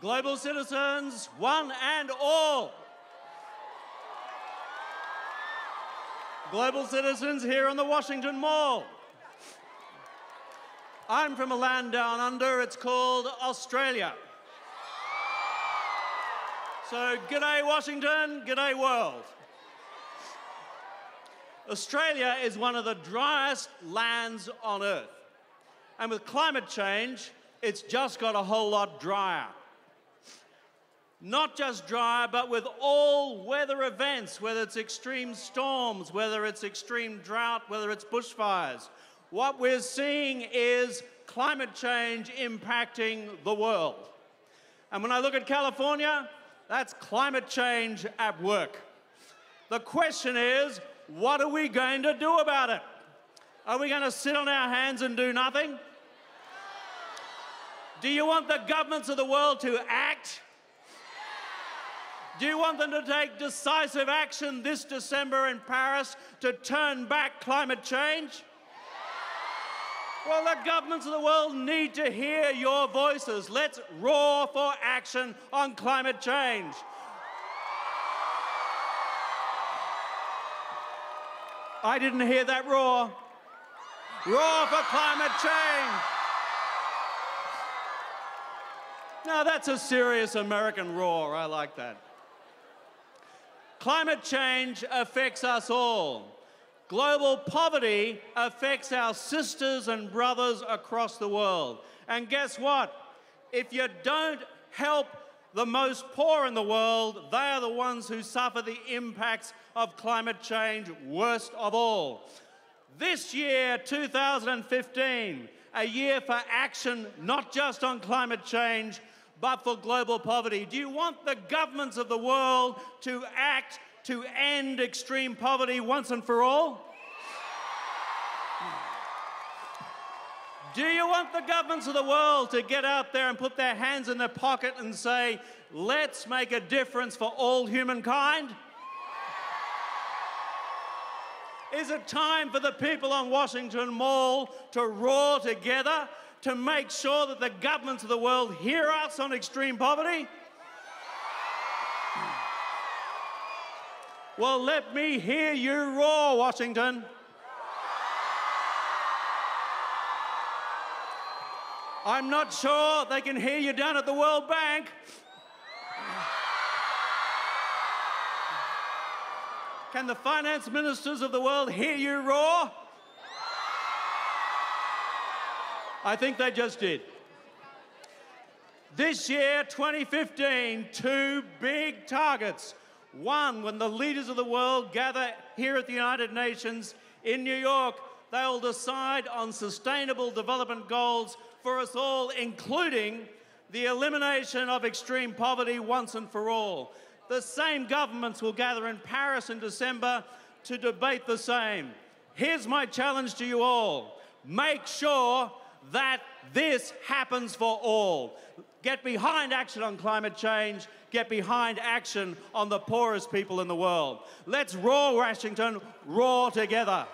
Global citizens, one and all. Global citizens here on the Washington Mall. I'm from a land down under, it's called Australia. So g'day Washington, g'day world. Australia is one of the driest lands on Earth. And with climate change, it's just got a whole lot drier. Not just drier, but with all weather events, whether it's extreme storms, whether it's extreme drought, whether it's bushfires. What we're seeing is climate change impacting the world. And when I look at California, that's climate change at work. The question is, what are we going to do about it? Are we going to sit on our hands and do nothing? Do you want the governments of the world to act? Do you want them to take decisive action this December in Paris to turn back climate change? Well, the governments of the world need to hear your voices. Let's roar for action on climate change. I didn't hear that roar. Roar for climate change. Now, that's a serious American roar. I like that. Climate change affects us all. Global poverty affects our sisters and brothers across the world. And guess what? If you don't help the most poor in the world, they are the ones who suffer the impacts of climate change worst of all. This year, 2015, a year for action not just on climate change, but for global poverty. Do you want the governments of the world to act to end extreme poverty once and for all? Do you want the governments of the world to get out there and put their hands in their pocket and say, let's make a difference for all humankind? Is it time for the people on Washington Mall to roar together to make sure that the governments of the world hear us on extreme poverty? Well, let me hear you roar, Washington. I'm not sure they can hear you down at the World Bank. Can the finance ministers of the world hear you roar? I think they just did. This year, 2015, two big targets. One, when the leaders of the world gather here at the United Nations in New York, they'll decide on sustainable development goals for us all, including the elimination of extreme poverty once and for all. The same governments will gather in Paris in December to debate the same. Here's my challenge to you all. Make sure that this happens for all. Get behind action on climate change. Get behind action on the poorest people in the world. Let's roar, Washington, roar together.